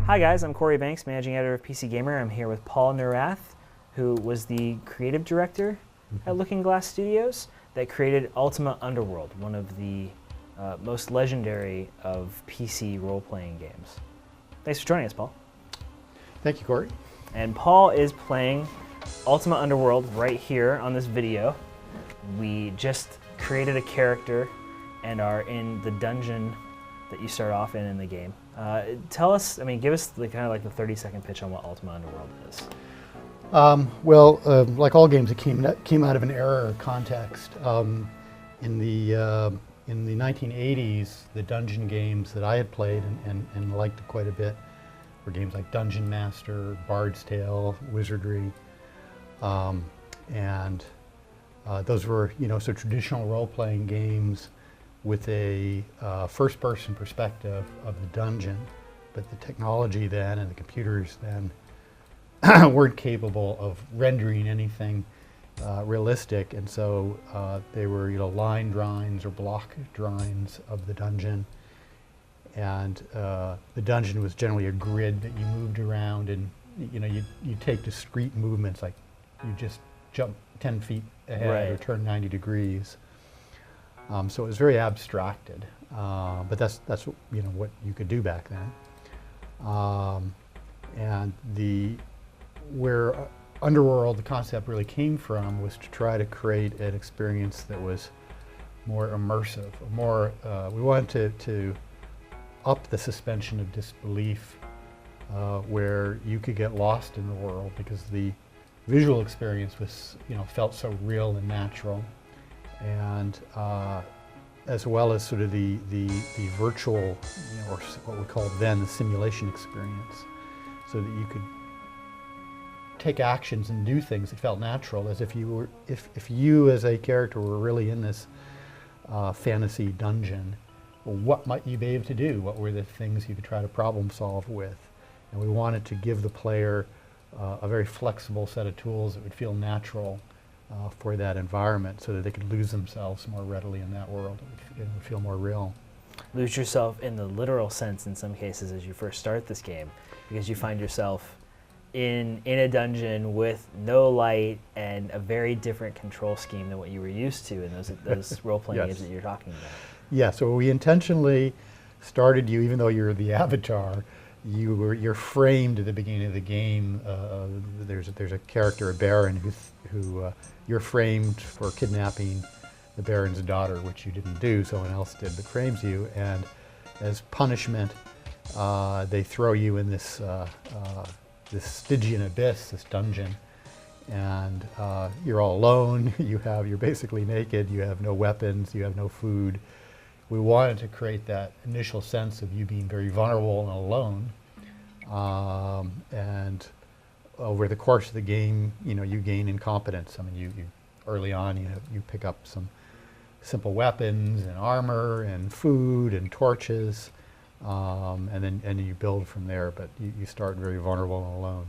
Hi guys, I'm Corey Banks, Managing Editor of PC Gamer. I'm here with Paul Neurath, who was the creative director at Looking Glass Studios that created Ultima Underworld, one of the most legendary of PC role-playing games. Thanks for joining us, Paul. Thank you, Corey. And Paul is playing Ultima Underworld right here on this video. We just created a character and are in the dungeon that you start off in the game. Tell us, give us the kind of like the 30-second pitch on what Ultima Underworld is. Like all games, it came out of an era or context. In the 1980s, the dungeon games that I had played and liked quite a bit were games like Dungeon Master, Bard's Tale, Wizardry, and those were so traditional role-playing games with a first-person perspective of the dungeon, but the technology then and the computers then weren't capable of rendering anything realistic, and so they were line drawings or block drawings of the dungeon, and the dungeon was generally a grid that you moved around, and you take discrete movements, like you just jump 10 feet ahead or turn 90 degrees. So it was very abstracted, but that's what you could do back then. And where Underworld, the concept really came from, was to try to create an experience that was more immersive, we wanted to up the suspension of disbelief, where you could get lost in the world because the visual experience was felt so real and natural, and as well as sort of the virtual, or what we called then the simulation experience, so that you could take actions and do things that felt natural, as if you as a character were really in this fantasy dungeon. Well, what might you be able to do? What were the things you could try to problem solve with? And we wanted to give the player a very flexible set of tools that would feel natural for that environment, so that they could lose themselves more readily in that world. It would feel more real. Lose yourself in the literal sense in some cases as you first start this game, because you find yourself in a dungeon with no light and a very different control scheme than what you were used to in those role-playing games that you're talking about. Yeah, so we intentionally started you, even though you're the avatar, you're framed at the beginning of the game. There's a character, a baron, who you're framed for kidnapping the baron's daughter, which you didn't do, someone else did, but frames you, and as punishment, they throw you in this Stygian abyss, this dungeon, and you're all alone. You're basically naked. You have no weapons. You have no food. We wanted to create that initial sense of you being very vulnerable and alone, and over the course of the game, you gain incompetence. You early on, you pick up some simple weapons and armor and food and torches, and then you build from there. But you start very vulnerable and alone.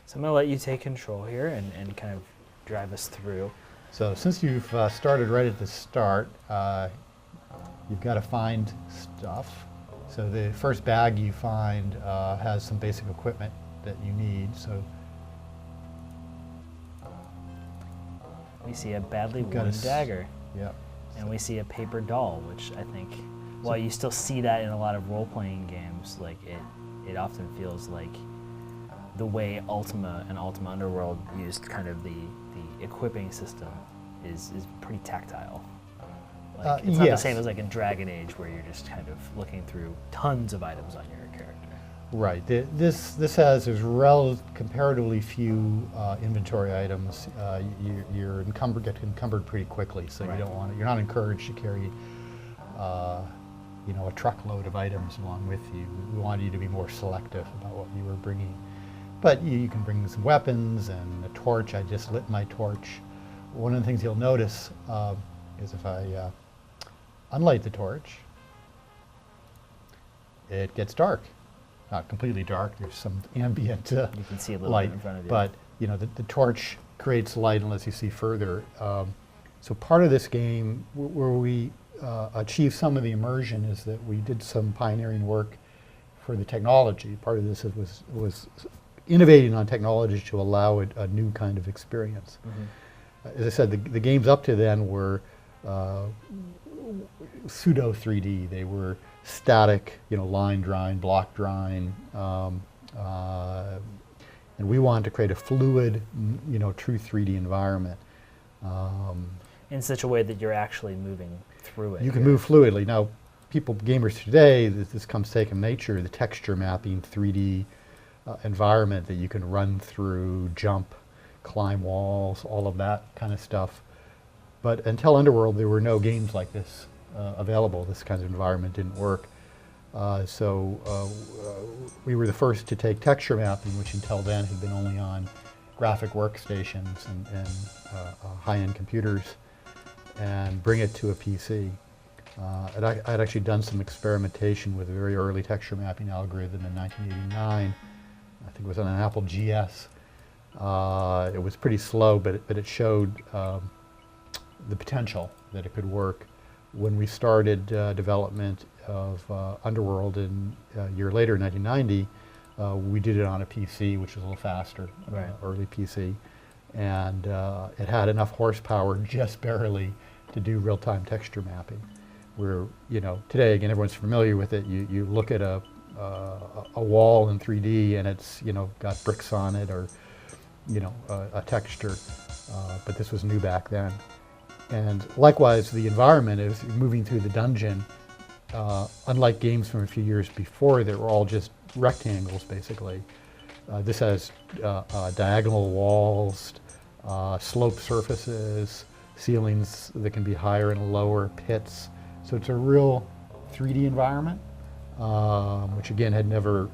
So I'm going to let you take control here and kind of drive us through. So since you've started right at the start, you've got to find stuff. So the first bag you find has some basic equipment that you need. So we see a badly worn dagger. Yeah. And we see a paper doll, which I think, while you still see that in a lot of role-playing games, like it often feels like the way Ultima and Ultima Underworld used kind of the equipping system is pretty tactile. Like, it's not the same as like in Dragon Age, where you're just kind of looking through tons of items on your character. Right. There's comparatively few inventory items. You're get encumbered pretty quickly, so you're not encouraged to carry a truckload of items along with you. We wanted you to be more selective about what you were bringing. But you can bring some weapons and a torch. I just lit my torch. One of the things you'll notice is if I unlight the torch, it gets dark. Not completely dark. There's some ambient you can see a little light, bit in front of you. but the torch creates light and lets you see further. So part of this game, where we achieve some of the immersion, is that we did some pioneering work for the technology. Part of this was innovating on technology to allow a new kind of experience. As I said, the games up to then were pseudo 3D. They were static, line drawing, block drawing, and we wanted to create a fluid, true 3D environment. In such a way that you're actually moving through it. You can move fluidly. Now, gamers today, this comes second nature, the texture mapping 3D environment that you can run through, jump, climb walls, all of that kind of stuff. But until Underworld, there were no games like this available. This kind of environment didn't work. So we were the first to take texture mapping, which until then had been only on graphic workstations and high-end computers, and bring it to a PC. I'd actually done some experimentation with a very early texture mapping algorithm in 1989. I think it was on an Apple GS. It was pretty slow, but it showed the potential that it could work. When we started development of Underworld a year later, 1990, we did it on a PC, which was a little faster, right. Early PC. And it had enough horsepower, just barely, to do real-time texture mapping. Where, today, again, everyone's familiar with it. You look at a wall in 3D and it's, got bricks on it or, a texture. But this was new back then. And likewise, the environment is moving through the dungeon. Unlike games from a few years before, that were all just rectangles, basically. This has diagonal walls, sloped surfaces, ceilings that can be higher and lower, pits. So it's a real 3D environment, which again had never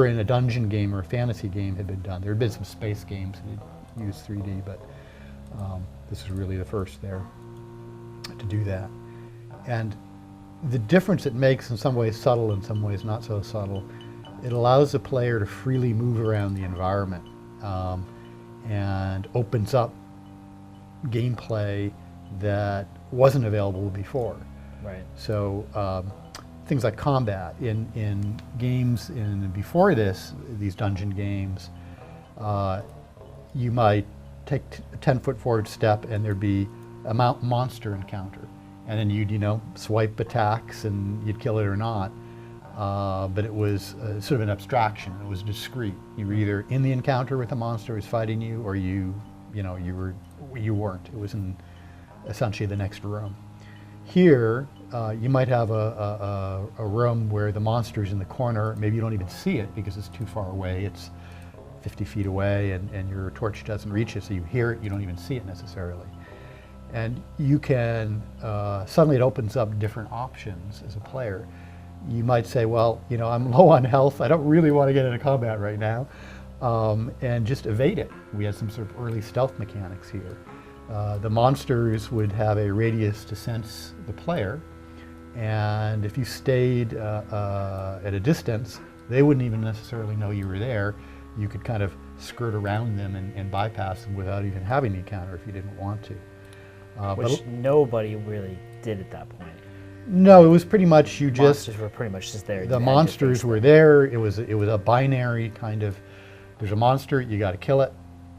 in a dungeon game or a fantasy game had been done. There had been some space games that had used 3D, but this is really the first there to do that. And the difference it makes, in some ways subtle, in some ways not so subtle, it allows the player to freely move around the environment and opens up gameplay that wasn't available before. Right. So things like combat in games before this, these dungeon games, you might take a 10-foot forward step and there'd be a monster encounter. And then you'd, swipe attacks and you'd kill it or not. But it was sort of an abstraction. It was discrete. You were either in the encounter with the monster who was fighting you, or you weren't. It was in essentially the next room. Here, you might have a room where the monster's in the corner. Maybe you don't even see it because it's too far away. It's 50 feet away and your torch doesn't reach it, so you hear it, you don't even see it necessarily. And you can, suddenly it opens up different options as a player. You might say, well, I'm low on health, I don't really want to get into combat right now, and just evade it. We had some sort of early stealth mechanics here. The monsters would have a radius to sense the player, and if you stayed at a distance, they wouldn't even necessarily know you were there. You could kind of skirt around them and bypass them without even having the encounter if you didn't want to. Which nobody really did at that point. No, it was pretty much Monsters were pretty much just there. The monsters were there. It was a binary kind of, there's a monster, you got to kill it.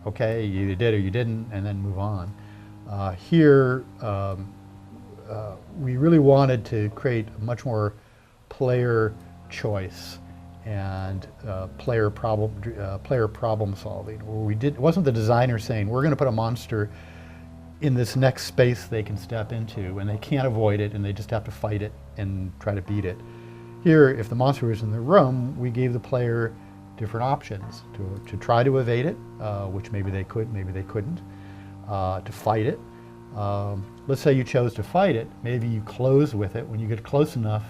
Okay, you either did or you didn't, and then move on. Here, we really wanted to create a much more player choice and player problem solving. Where it wasn't the designer saying, we're going to put a monster in this next space they can step into, and they can't avoid it, and they just have to fight it and try to beat it. Here, if the monster was in the room, we gave the player different options to try to evade it, which maybe they could, maybe they couldn't, to fight it. Let's say you chose to fight it, maybe you close with it. When you get close enough,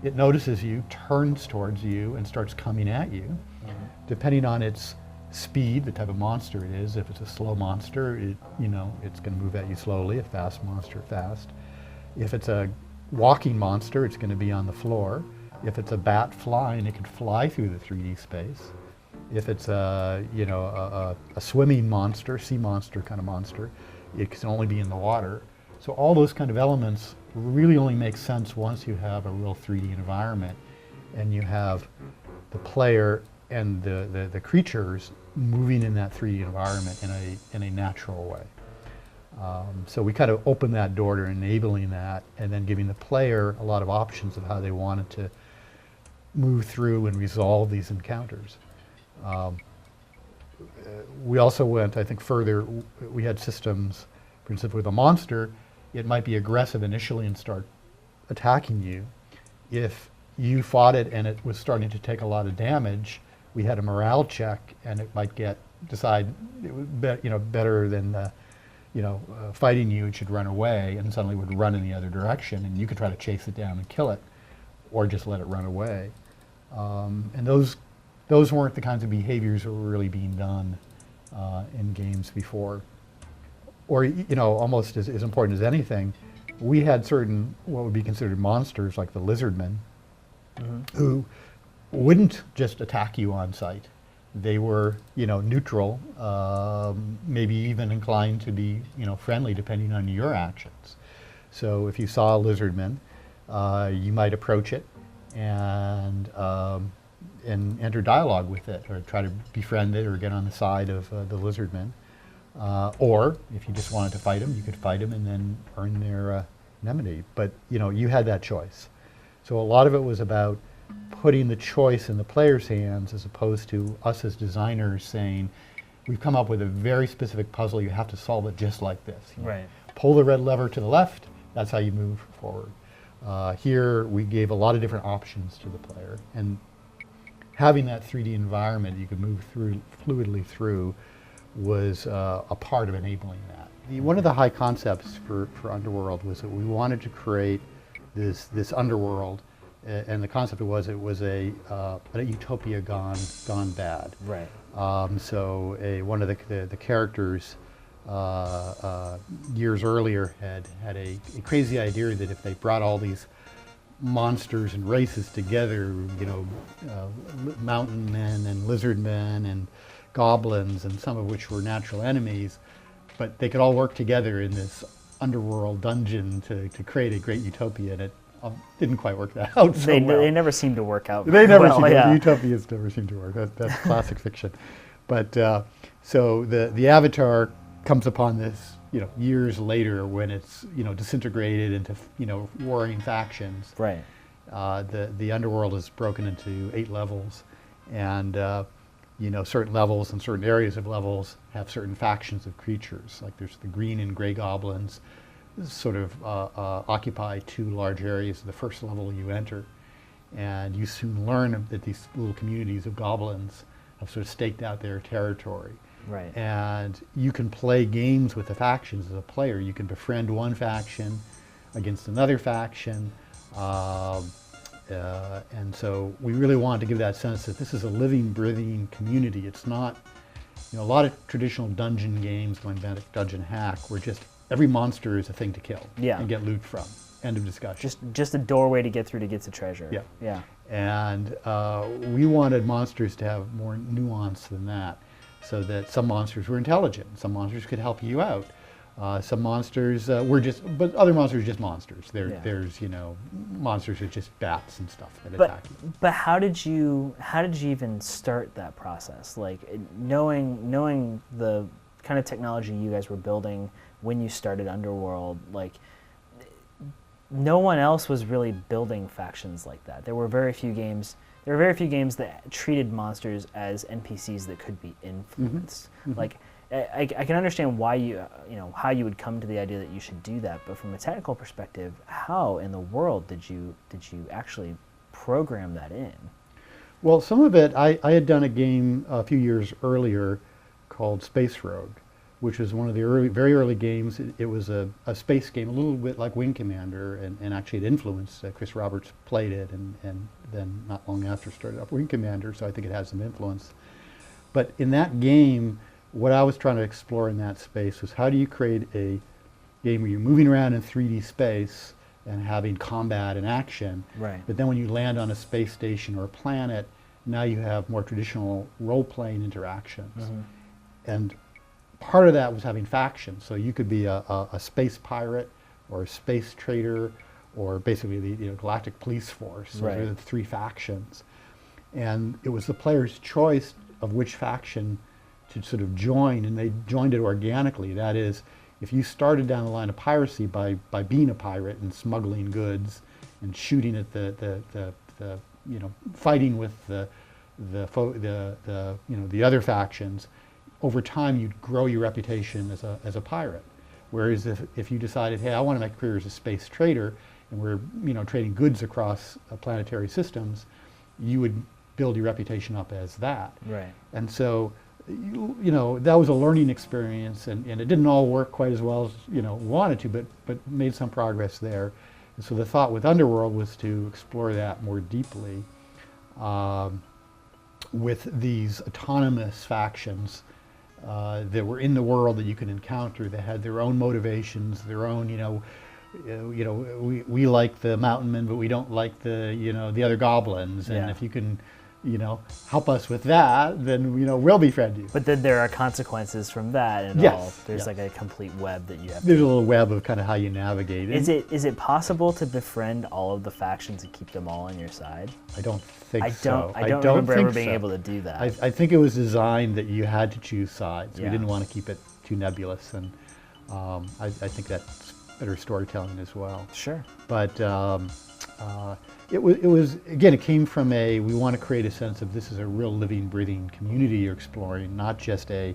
it notices you, turns towards you, and starts coming at you. Mm-hmm. Depending on its speed, the type of monster it is. If it's a slow monster, it's going to move at you slowly. A fast monster, fast. If it's a walking monster, it's going to be on the floor. If it's a bat flying, it can fly through the 3D space. If it's a swimming monster, sea monster kind of monster, it can only be in the water. So all those kind of elements really only make sense once you have a real 3D environment. and you have the player and the creatures moving in that 3D environment in a natural way. So we kind of opened that door to enabling that, and then giving the player a lot of options of how they wanted to move through and resolve these encounters. We also went, I think, further. We had systems, for instance, with a monster, it might be aggressive initially and start attacking you. If you fought it and it was starting to take a lot of damage, we had a morale check, and it might decide it was better than fighting you, it should run away, and suddenly would run in the other direction, and you could try to chase it down and kill it, or just let it run away. And those weren't the kinds of behaviors that were really being done in games before. Or almost as important as anything, we had certain what would be considered monsters, like the lizardmen, who wouldn't just attack you on sight. They were, neutral, maybe even inclined to be, friendly, depending on your actions. So if you saw a lizardman, you might approach it and enter dialogue with it, or try to befriend it, or get on the side of the lizardman. Or if you just wanted to fight them, you could fight them and then earn their enmity. But you had that choice. So a lot of it was about putting the choice in the player's hands, as opposed to us as designers saying, we've come up with a very specific puzzle, you have to solve it just like this. Right. Pull the red lever to the left, that's how you move forward. Here we gave a lot of different options to the player, and having that 3D environment you could move fluidly through was a part of enabling that. One of the high concepts for Underworld was that we wanted to create this underworld, and the concept was it was a utopia gone bad. Right. So one of the characters years earlier had a crazy idea that if they brought all these monsters and races together, mountain men and lizard men and goblins, and some of which were natural enemies, but they could all work together in this underworld dungeon to create a great utopia, and it didn't quite work that out so well. They never seem to work out. They never well, seem yeah. to, utopias never seem to work. That's classic fiction. But so the Avatar comes upon this, years later, when it's disintegrated into warring factions. Right. The underworld is broken into 8 levels, and certain levels and certain areas of levels have certain factions of creatures. Like there's the green and gray goblins, sort of occupy 2 large areas of the first level you enter, and you soon learn that these little communities of goblins have sort of staked out their territory. Right. And you can play games with the factions as a player. You can befriend one faction against another faction, and so we really wanted to give that sense that this is a living, breathing community. It's not, a lot of traditional dungeon games, going back to Dungeon Hack, where just every monster is a thing to kill and get loot from. End of discussion. Just a doorway to get through to get to treasure. Yeah. Yeah. And we wanted monsters to have more nuance than that, so that some monsters were intelligent, some monsters could help you out. Some monsters but other monsters are just monsters. There's monsters are just bats and stuff that attack you. But how did you even start that process? Like knowing the kind of technology you guys were building when you started Underworld, like no one else was really building factions like that. There were very few games that treated monsters as NPCs that could be influenced. Mm-hmm. Like I can understand why how you would come to the idea that you should do that, but from a technical perspective, how in the world did you actually program that in? Well, some of it, I had done a game a few years earlier called Space Rogue, which was one of the very early games. It was a space game, a little bit like Wing Commander, and actually it influenced. Chris Roberts played it, and then not long after started up Wing Commander, so I think it has some influence. But in that game, what I was trying to explore in that space was how do you create a game where you're moving around in 3D space and having combat and action, right. But then when you land on a space station or a planet, now you have more traditional role-playing interactions. Mm-hmm. And part of that was having factions. So you could be a space pirate or a space trader or basically the Galactic Police Force. Those are the three factions. And it was the player's choice of which faction to sort of join, and they joined it organically. That is, if you started down the line of piracy by being a pirate and smuggling goods and shooting at the fighting with the other factions, over time you'd grow your reputation as a pirate. Whereas if you decided, hey, I want to make a career as a space trader, and we're trading goods across planetary systems, you would build your reputation up as that. Right. And so, that was a learning experience, and it didn't all work quite as well as wanted to, but made some progress there. And so the thought with Underworld was to explore that more deeply with these autonomous factions that were in the world that you could encounter, that had their own motivations, their own, we like the mountain men, but we don't like the other goblins. And if you can, help us with that, then, we'll befriend you. But then there are consequences from that and all. There's like a complete web that you have There's a little web of kind of how you navigate it. Is it possible to befriend all of the factions and keep them all on your side? I don't think so. I don't remember ever being able to do that. I think it was designed that you had to choose sides. Yeah. We didn't want to keep it too nebulous, and I think that's better storytelling as well. Sure. But it was again, it came from we want to create a sense of this is a real living, breathing community you're exploring, not just a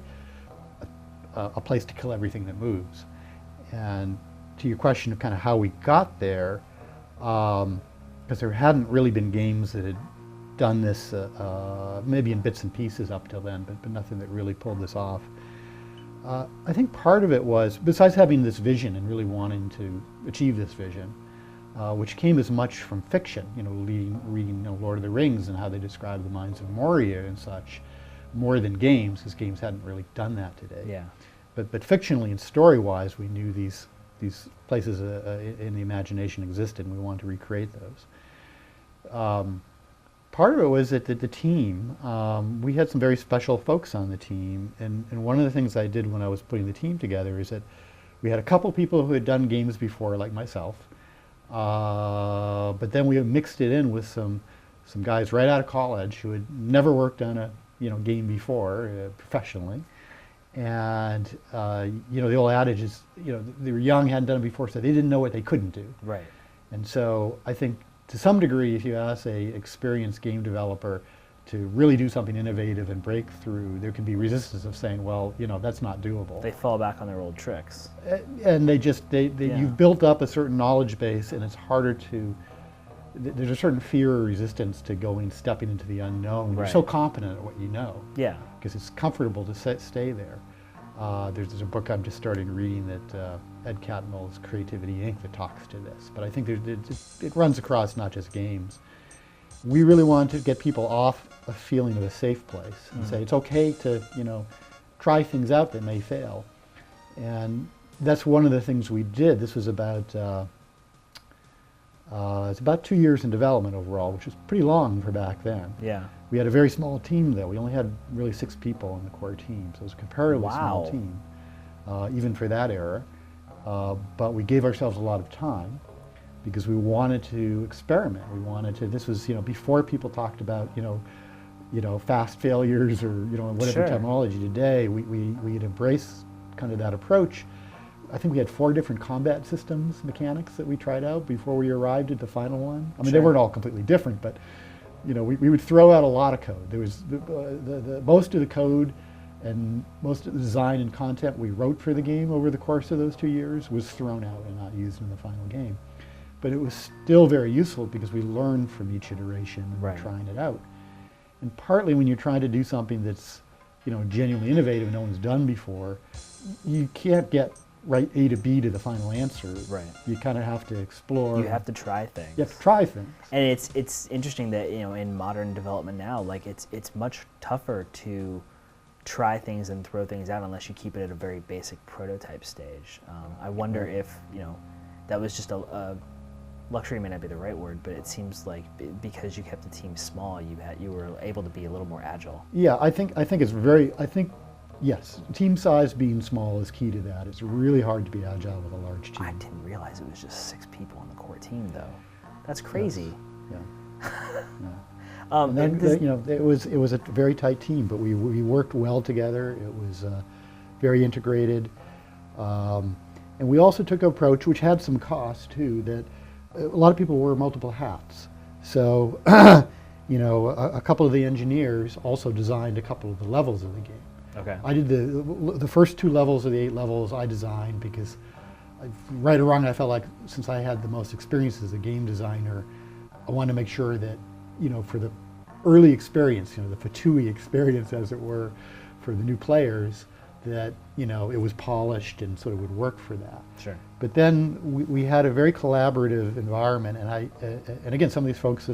place to kill everything that moves. And to your question of kind of how we got there, because there hadn't really been games that had done this, maybe in bits and pieces up till then, but nothing that really pulled this off. I think part of it was, besides having this vision and really wanting to achieve this vision, which came as much from fiction, reading Lord of the Rings and how they describe the Mines of Moria and such, more than games, because games hadn't really done that today. Yeah. But fictionally and story-wise, we knew these places in the imagination existed, and we wanted to recreate those. Part of it was that the team, we had some very special folks on the team, and one of the things I did when I was putting the team together is that we had a couple people who had done games before, like myself, but then we mixed it in with some guys right out of college who had never worked on a game before professionally. And the old adage is, they were young, hadn't done it before, so they didn't know what they couldn't do. Right. And so I think to some degree, if you ask a experienced game developer to really do something innovative and break through, there can be resistance of saying, well, that's not doable. They fall back on their old tricks. And you've built up a certain knowledge base, and it's harder to, there's a certain fear or resistance to stepping into the unknown. Right. You're so competent at what you know. Yeah. Because it's comfortable to stay there. There's a book I'm just starting reading that Ed Catmull's Creativity Inc. that talks to this. But I think it runs across not just games. We really want to get people off a feeling of a safe place and say it's okay to try things out that may fail. And that's one of the things we did. This was about it's about 2 years in development overall, which was pretty long for back then. Yeah. We had a very small team, though. We only had really 6 people in the core team, so it was a comparatively small team, even for that era. But we gave ourselves a lot of time because we wanted to experiment. We wanted to. This was, before people talked about, fast failures or whatever terminology today. We had embraced kind of that approach. I think we had 4 different combat systems mechanics that we tried out before we arrived at the final one. I mean, they weren't all completely different, but we would throw out a lot of code. There was the most of the code and most of the design and content we wrote for the game over the course of those 2 years was thrown out and not used in the final game. But it was still very useful because we learned from each iteration and trying it out. And partly when you're trying to do something that's genuinely innovative and no one's done before, you can't get right A to B to the final answer. Right. You kind of have to explore. You have to try things. You have to try things. And it's interesting that in modern development now, like it's much tougher to try things and throw things out unless you keep it at a very basic prototype stage. I wonder if that was just a luxury may not be the right word, but it seems like because you kept the team small, you were able to be a little more agile. Yeah, I think it's very. I think Yes, team size being small is key to that. It's really hard to be agile with a large team. I didn't realize it was just 6 people on the core team, though. That's crazy. Yes. Yeah. Um, And this- then, it was a very tight team, but we worked well together. It was very integrated, and we also took an approach which had some cost too. That a lot of people wear multiple hats. So, a couple of the engineers also designed a couple of the levels of the game. okay. I did the first 2 levels of the 8 levels I designed because, right or wrong, I felt like since I had the most experience as a game designer, I wanted to make sure that, for the early experience, the Fatui experience, as it were, for the new players, that it was polished and sort of would work for that. Sure. But then we had a very collaborative environment, and and again, some of these folks,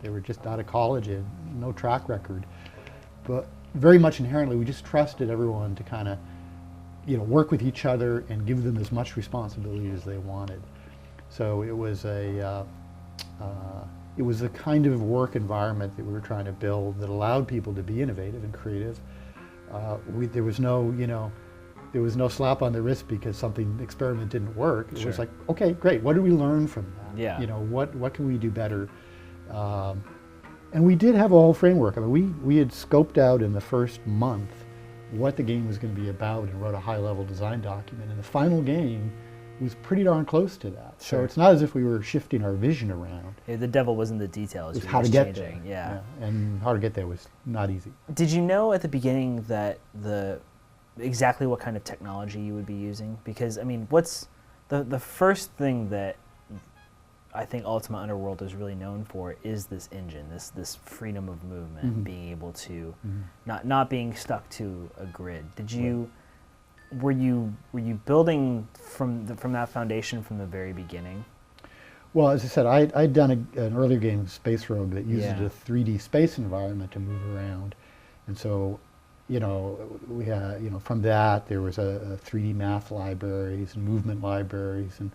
they were just out of college and no track record, but very much inherently, we just trusted everyone to kind of, work with each other and give them as much responsibility as they wanted. So it was the kind of work environment that we were trying to build that allowed people to be innovative and creative. There was no slap on the wrist because something experiment didn't work. It was Sure. like, okay, great. What did we learn from that? Yeah. What can we do better? And we did have a whole framework. I mean, we had scoped out in the first month what the game was going to be about and wrote a high-level design document. And the final game was pretty darn close to that. Sure. So it's not as if we were shifting our vision around. Yeah, the devil was in the details. It was You were how to just get there. changing. Yeah. And how to get there was not easy. Did you know at the beginning that exactly what kind of technology you would be using? Because I mean, what's the first thing that I think Ultima Underworld is really known for is this engine, this freedom of movement, Mhm. being able to Mhm. not being stuck to a grid. Were you building from that foundation from the very beginning? Well, as I said, I'd done an earlier game, Space Rogue, that uses Yeah. a 3D space environment to move around. And so, we had, from that, there was a 3D math libraries and movement libraries, and,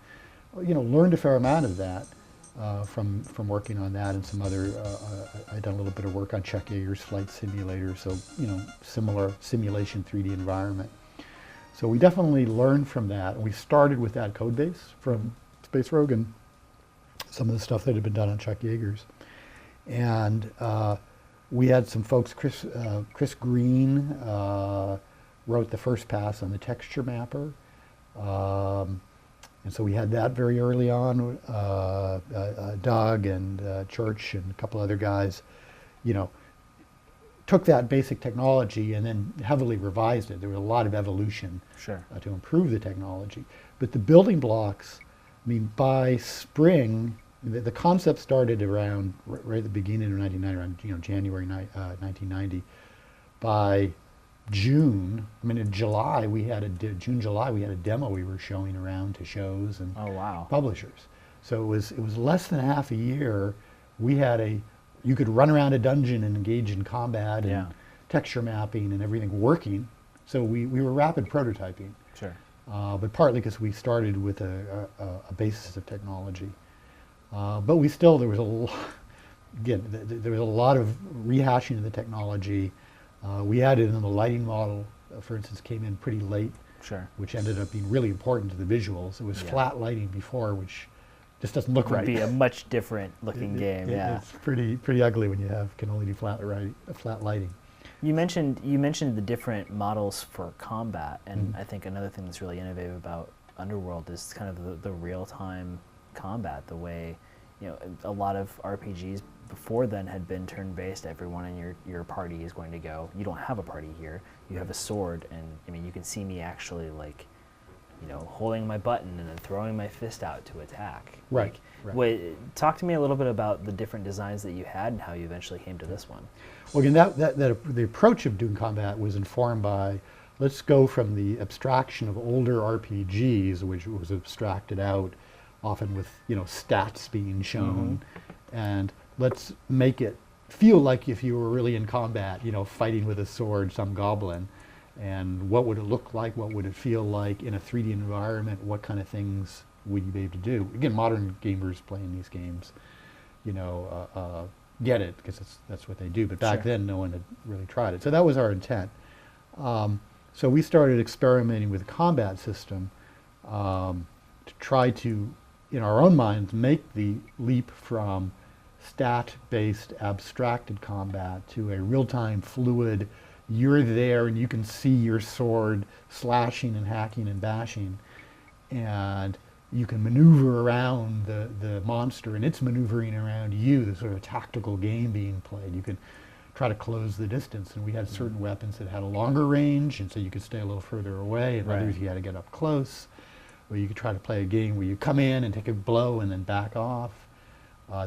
learned a fair amount of that from working on that and some other, I'd done a little bit of work on Chuck Yeager's Flight Simulator, so, similar simulation 3D environment. So we definitely learned from that. And we started with that code base from Space Rogue and some of the stuff that had been done on Chuck Yeager's. And we had some folks, Chris Green wrote the first pass on the texture mapper. And so we had that very early on. Doug and Church and a couple other guys, took that basic technology and then heavily revised it. There was a lot of evolution Sure. to improve the technology. But the building blocks, I mean, by spring, the concept started around right at the beginning of 1990, around January 1990. By June, in July, June, July, we had a demo we were showing around to shows and Oh wow. publishers. So it was less than half a year. We had you could run around a dungeon and engage in combat and Yeah. texture mapping and everything working. So we were rapid prototyping, Sure. but partly because we started with a basis of technology. But there was a lot, again, there was a lot of rehashing of the technology. We added in the lighting model, for instance, came in pretty late, Sure. which ended up being really important to the visuals. It was Yeah. flat lighting before, which just doesn't look Would right. be a much different looking game. Yeah. It's pretty ugly when you can only do flat lighting. You mentioned the different models for combat, and I think another thing that's really innovative about Underworld is kind of the real time combat. The way, a lot of RPGs before then had been turn based. Everyone in your party is going to go. You don't have a party here. You have a sword, and you can see me actually holding my button and then throwing my fist out to attack. Right, Talk to me a little bit about the different designs that you had and how you eventually came to this one. Well, again, the approach of doing combat was informed by, let's go from the abstraction of older RPGs, which was abstracted out, often with stats being shown, and let's make it feel like if you were really in combat, fighting with a sword, some goblin. And what would it look like? What would it feel like in a 3D environment? What kind of things would you be able to do? Again, modern gamers playing these games, get it because that's what they do. But back Sure. then, no one had really tried it. So that was our intent. So we started experimenting with the combat system to try to, in our own minds, make the leap from stat-based abstracted combat to a real-time fluid, you're there and you can see your sword slashing and hacking and bashing, and you can maneuver around the monster and it's maneuvering around you. There's sort of a tactical game being played. You can try to close the distance, and we had certain weapons that had a longer range, and so you could stay a little further away, and Right. others you had to get up close. Or you could try to play a game where you come in and take a blow and then back off.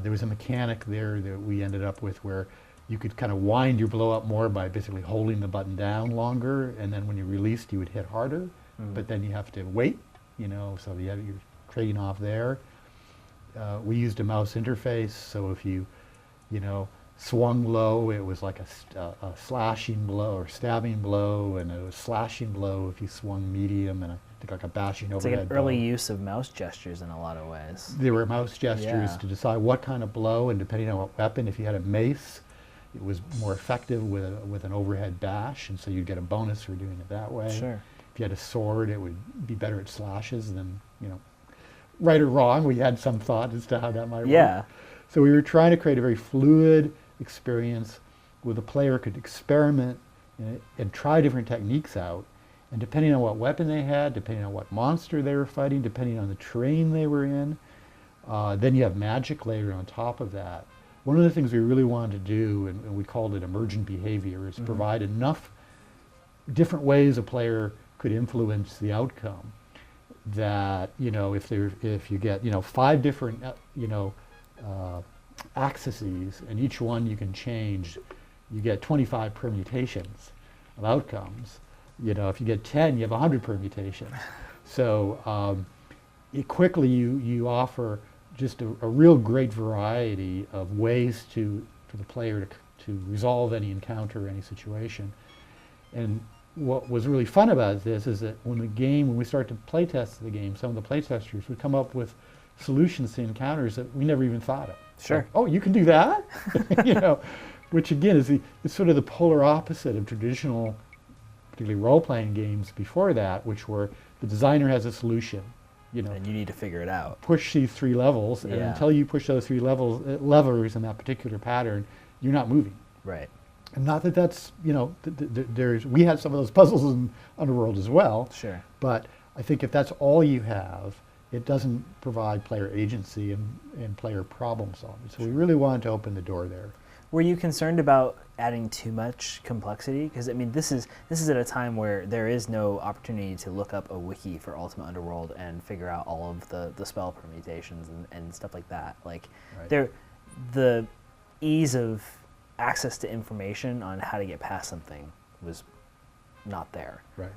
There was a mechanic there that we ended up with where you could kind of wind your blow up more by basically holding the button down longer, and then when you released, you would hit harder. But then you have to wait, so you're trading off there. We used a mouse interface, so if you swung low, it was like a slashing blow or stabbing blow, and it was slashing blow if you swung medium, and I think like a bashing It's like overhead an early blow. use of mouse gestures in a lot of ways. There were mouse gestures Yeah. to decide what kind of blow, and depending on what weapon, if you had a mace, it was more effective with an overhead bash, and so you'd get a bonus for doing it that way. Sure. If you had a sword, it would be better at slashes than, right or wrong. We had some thought as to how that might work. Yeah. So we were trying to create a very fluid experience where the player could experiment and try different techniques out. And depending on what weapon they had, depending on what monster they were fighting, depending on the terrain they were in, then you have magic layered on top of that. One of the things we really wanted to do, and we called it emergent behavior, is provide enough different ways a player could influence the outcome that, if you get, 5 different, axes, and each one you can change, you get 25 permutations of outcomes. If you get 10, you have 100 permutations. So quickly you offer just a real great variety of ways for the player to resolve any encounter, any situation. And what was really fun about this is that when we started to play test the game, some of the play testers would come up with solutions to encounters that we never even thought of. Sure. Like, oh, you can do that? Which again is it's sort of the polar opposite of traditional, particularly role-playing games before that, which were the designer has a solution. And you need to figure it out. Push these 3 levels, and Yeah. until you push those 3 levers in that particular pattern, you're not moving. Right. And not that that's, we had some of those puzzles in Underworld as well. Sure. But I think if that's all you have, it doesn't provide player agency and player problem solving. So we really wanted to open the door there. Were you concerned about adding too much complexity? Because this is at a time where there is no opportunity to look up a wiki for Ultima Underworld and figure out all of the spell permutations and stuff like that. Like, Right. the ease of access to information on how to get past something was not there. Right.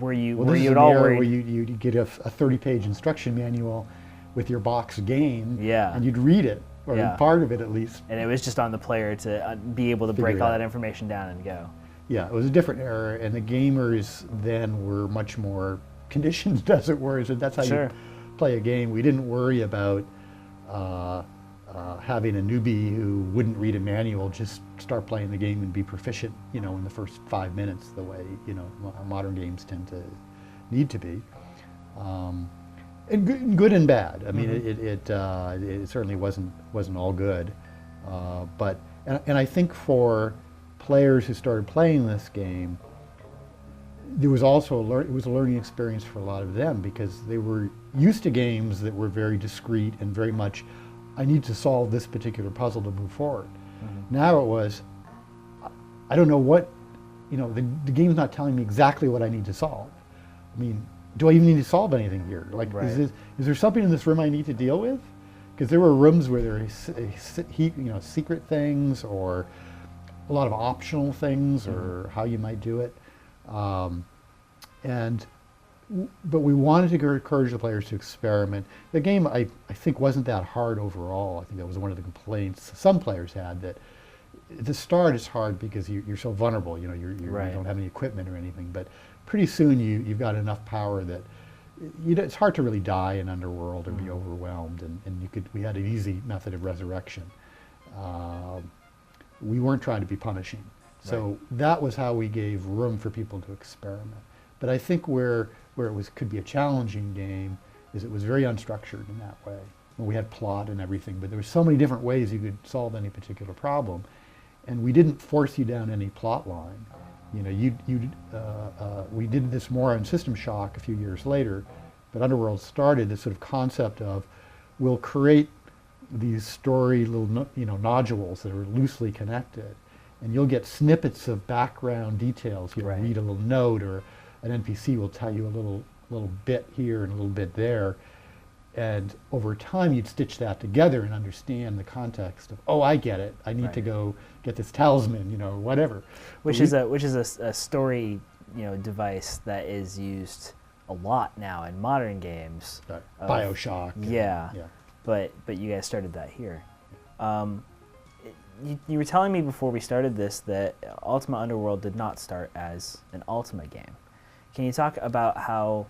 Were you Well, were this is you an at all era worried? where you'd get a 30-page instruction manual with your box game, Yeah. and you'd read it, or Yeah. part of it at least. And it was just on the player to be able to Figure break it all out. that information down and go. Yeah, it was a different era, and the gamers then were much more conditioned, as it were. So that's how Sure. you play a game. We didn't worry about having a newbie who wouldn't read a manual just start playing the game and be proficient, in the first 5 minutes, the way modern games tend to need to be. And good and bad. I mean, it certainly wasn't all good, but I think for players who started playing this game, there was also it was a learning experience for a lot of them, because they were used to games that were very discrete and very much, I need to solve this particular puzzle to move forward. Now it was, I don't know what, the game's not telling me exactly what I need to solve. I mean, do I even need to solve anything here? Like, Right. is there something in this room I need to deal with? Because there were rooms where there were secret things, or a lot of optional things, or how you might do it. But we wanted to encourage the players to experiment. The game, I think, wasn't that hard overall. I think that was one of the complaints some players had, that at the start it's hard because you're so vulnerable. You Right. don't have any equipment or anything. But pretty soon you've got enough power that it's hard to really die in Underworld or be overwhelmed. And we had an easy method of resurrection. We weren't trying to be punishing. So that was how we gave room for people to experiment. But I think where could be a challenging game is it was very unstructured in that way. Well, we had plot and everything, but there were so many different ways you could solve any particular problem, and we didn't force you down any plot line. You know, we did this more on System Shock a few years later, but Underworld started this sort of concept of we'll create these story little nodules that are loosely connected, and you'll get snippets of background details. You'll read a little note, or an NPC will tell you a little bit here and a little bit there, and over time you'd stitch that together and understand the context of, oh, I get it. I need to go get this talisman, you know, whatever. Which is a story, you know, device that is used a lot now in modern games. BioShock. Yeah. But you guys started that here. You were telling me before we started this that Ultima Underworld did not start as an Ultima game. Can you talk about how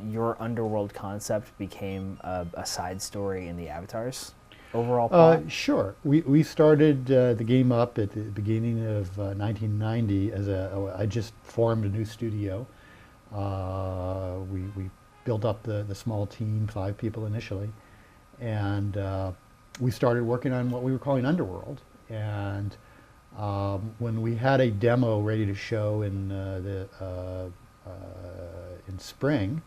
your Underworld concept became a side story in the Avatars overall plot? Sure. We started the game up at the beginning of 1990 as I just formed a new studio. We built up the small team, 5 people initially, and we started working on what we were calling Underworld. And when we had a demo ready to show in spring,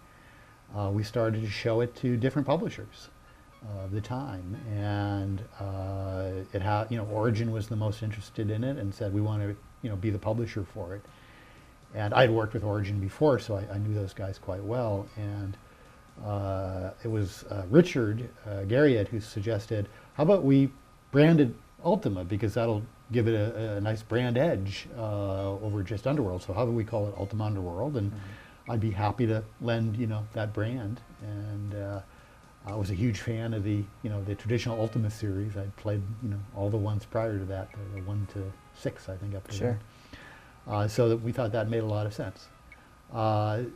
we started to show it to different publishers of the time, and it had, you know, Origin was the most interested in it and said we want to, you know, be the publisher for it. And I'd worked with Origin before, so I knew those guys quite well. And it was Richard Garriott who suggested, how about we brand it Ultima, because that'll give it a nice brand edge over just Underworld. So how do we call it Ultima Underworld? And I'd be happy to lend, you know, that brand. And I was a huge fan of the traditional Ultima series. I'd played, you know, all the ones prior to that, the 1 to 6, I think, up to there. So that we thought that made a lot of sense. The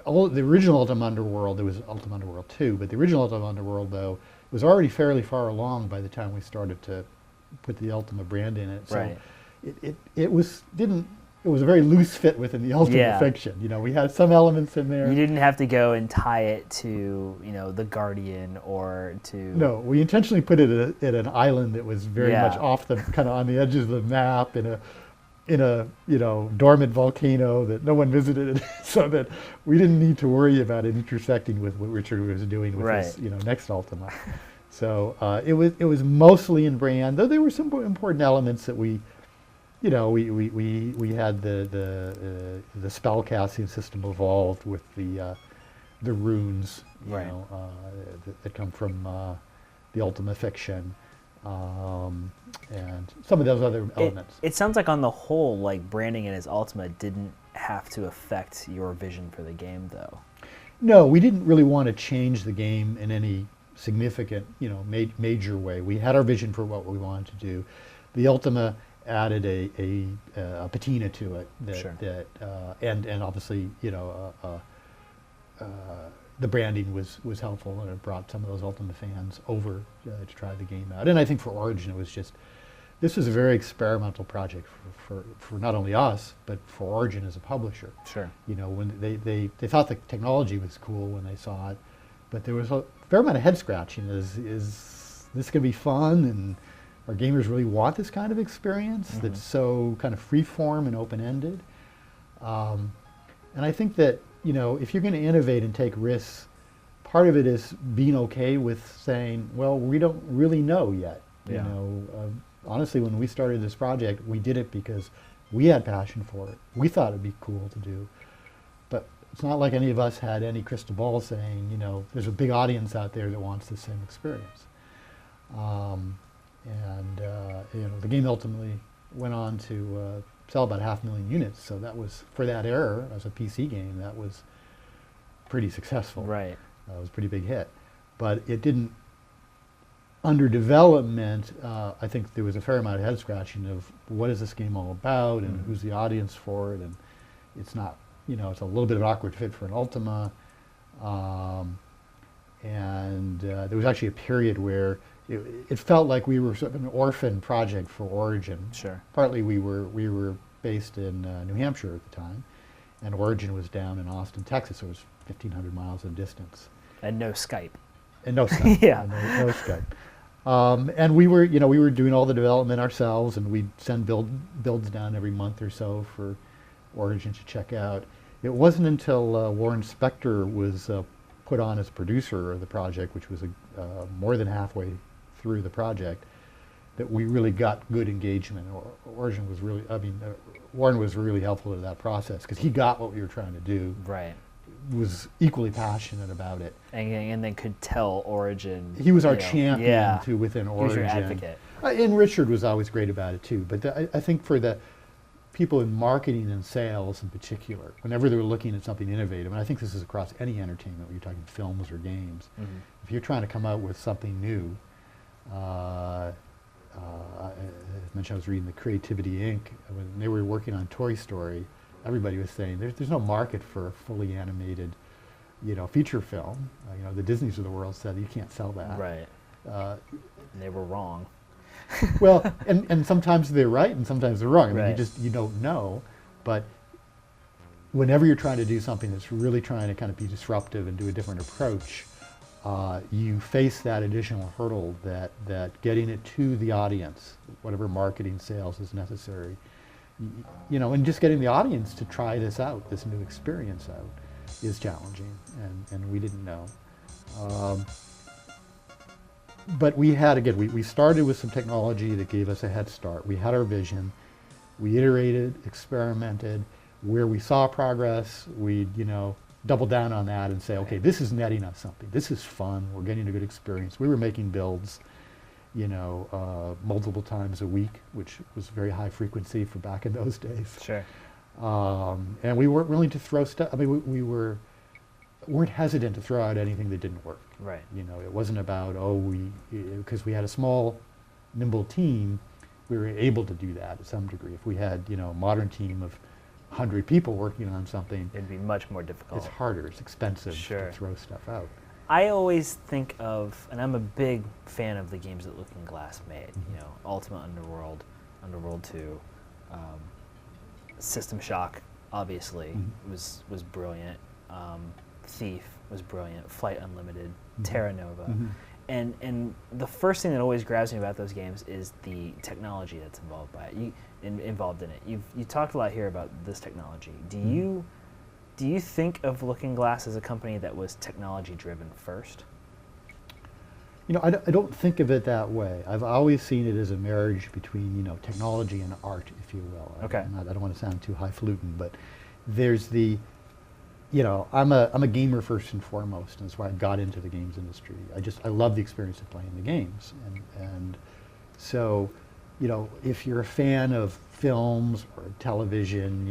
original Ultima Underworld, there was Ultima Underworld 2, but the original Ultima Underworld, though, was already fairly far along by the time we started to put the Ultima brand in it. So it was a very loose fit within the Ultima fiction. You know, we had some elements in there. You didn't have to go and tie it to, you know, the Guardian or to... No, we intentionally put it at an island that was very much off the, kind of on the edges of the map, in a you know, dormant volcano that no one visited, so that we didn't need to worry about it intersecting with what Richard was doing with his, you know, next Ultima. So it was mostly in brand, though there were some important elements that we, you know, we had the spell casting system evolved with the runes, you know, that come from the Ultima fiction. And some of those other elements. It sounds like on the whole, like branding it as Ultima didn't have to affect your vision for the game, though. No, we didn't really want to change the game in any significant, you know, major way. We had our vision for what we wanted to do. The Ultima added a patina to it that and obviously, you know, the branding was helpful, and it brought some of those Ultima fans over to try the game out. And I think for Origin, it was just, this was a very experimental project for not only us, but for Origin as a publisher. Sure. You know, when they thought the technology was cool when they saw it, but there was a fair amount of head scratching. Is this going to be fun? And our gamers really want this kind of experience that's so kind of free form and open-ended? And I think that, you know, if you're going to innovate and take risks, part of it is being okay with saying, well, we don't really know yet. You know, honestly, when we started this project, we did it because we had passion for it. We thought it'd be cool to do. But it's not like any of us had any crystal ball saying, you know, there's a big audience out there that wants the same experience. You know, the game ultimately went on to sell about 500,000 units. So that was, for that era, as a PC game, that was pretty successful. Right. It was a pretty big hit. But it didn't, under development, I think there was a fair amount of head scratching of what is this game all about and who's the audience for it. And it's not, you know, it's a little bit of an awkward fit for an Ultima. There was actually a period where it felt like we were sort of an orphan project for Origin. Sure. Partly we were based in New Hampshire at the time, and Origin was down in Austin, Texas. So it was 1,500 miles in distance. And no Skype. And no Skype. Yeah. No Skype. And we were doing all the development ourselves, and we'd send builds down every month or so for Origin to check out. It wasn't until Warren Spector was put on as producer of the project, which was more than halfway through the project, that we really got good engagement. Origin was really, Warren was really helpful in that process because he got what we were trying to do. Right. Was equally passionate about it. And then could tell Origin. He was our champion yeah. too within Origin. He was your advocate. And Richard was always great about it too. But I think for the people in marketing and sales in particular, whenever they were looking at something innovative, and I think this is across any entertainment, whether you're talking films or games, if you're trying to come out with something new, I mentioned I was reading the Creativity Inc. When they were working on Toy Story, everybody was saying there's no market for a fully animated, feature film. The Disneys of the world said you can't sell that. Right. And they were wrong. Well, and sometimes they're right and sometimes they're wrong. I mean, Right. you don't know. But whenever you're trying to do something that's really trying to kind of be disruptive and do a different approach, you face that additional hurdle that getting it to the audience, whatever marketing sales is necessary, and just getting the audience to try this out, this new experience out, is challenging, and we didn't know. But we had, again, we started with some technology that gave us a head start. We had our vision. We iterated, experimented. Where we saw progress, we double down on that and say, okay, this is netting us something. This is fun. We're getting a good experience. We were making builds, multiple times a week, which was very high frequency for back in those days. Sure. And we weren't willing to throw stuff. I mean, we weren't hesitant to throw out anything that didn't work. Right. It wasn't about, because we had a small, nimble team, we were able to do that to some degree. If we had, a modern team of 100 people working on something, It'd be much more difficult. it's harder, it's expensive Sure. to throw stuff out. I always think of, and I'm a big fan of the games that Looking Glass made. Ultima Underworld, Underworld 2, System Shock, obviously, was brilliant. Thief was brilliant. Flight Unlimited, Terra Nova, and the first thing that always grabs me about those games is the technology that's involved by it. Involved in it. You talked a lot here about this technology. Do you think of Looking Glass as a company that was technology driven first? I don't think of it that way. I've always seen it as a marriage between, technology and art, if you will. Okay. I don't want to sound too highfalutin, but there's the, I'm a gamer first and foremost, and that's why I got into the games industry. I love the experience of playing the games, and so, if you're a fan of films or television,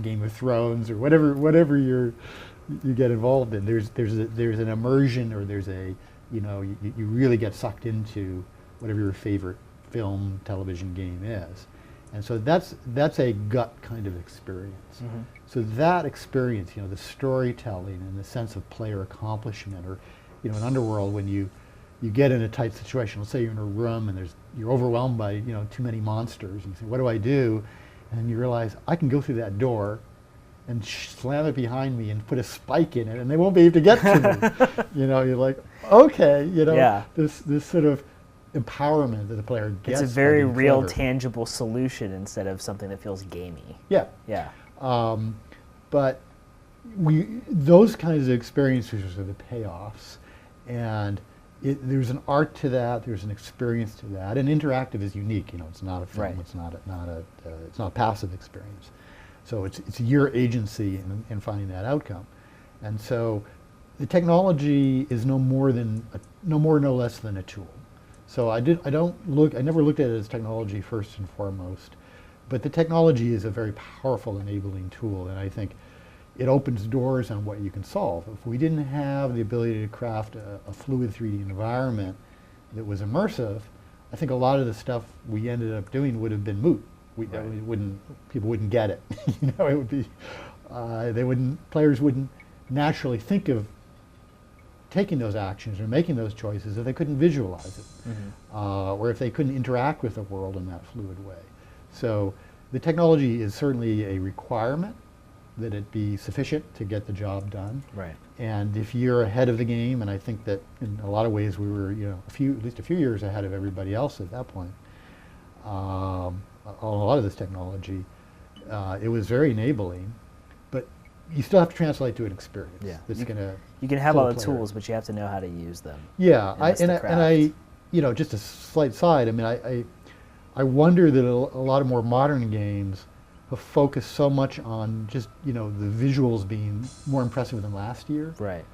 Game of Thrones or whatever you get involved in, there's an immersion, or there's a, you really get sucked into whatever your favorite film, television game is. And so that's a gut kind of experience. So that experience, the storytelling and the sense of player accomplishment, or, in Underworld, when you get in a tight situation, let's say you're in a room and you're overwhelmed by, too many monsters, and you say, what do I do? And then you realize, I can go through that door and slam it behind me and put a spike in it, and they won't be able to get to me. You're like, okay, Yeah. this sort of empowerment that the player gets. It's a by very being real, clever. tangible solution instead of something that feels gamey. Yeah. Yeah. But those kinds of experiences are the payoffs, and there's an art to that. There's an experience to that, and interactive is unique. It's not a film. Right. It's not a passive experience. So it's your agency in finding that outcome, and so the technology is no more, no less than a tool. So I never looked at it as technology first and foremost, but the technology is a very powerful enabling tool, and I think it opens doors on what you can solve. If we didn't have the ability to craft a fluid 3D environment that was immersive, I think a lot of the stuff we ended up doing would have been moot. People wouldn't get it. It would be, players wouldn't naturally think of taking those actions or making those choices if they couldn't visualize it, or if they couldn't interact with the world in that fluid way. So the technology is certainly a requirement that it be sufficient to get the job done. Right. And if you're ahead of the game, and I think that in a lot of ways we were, at least a few years ahead of everybody else at that point, on a lot of this technology, it was very enabling, but you still have to translate to an experience. Yeah. That's gonna. You can have all the tools, but you have to know how to use them. Yeah, And I, just a slight side. I mean, I wonder that a lot of more modern games have focused so much on just the visuals being more impressive than last year. Right.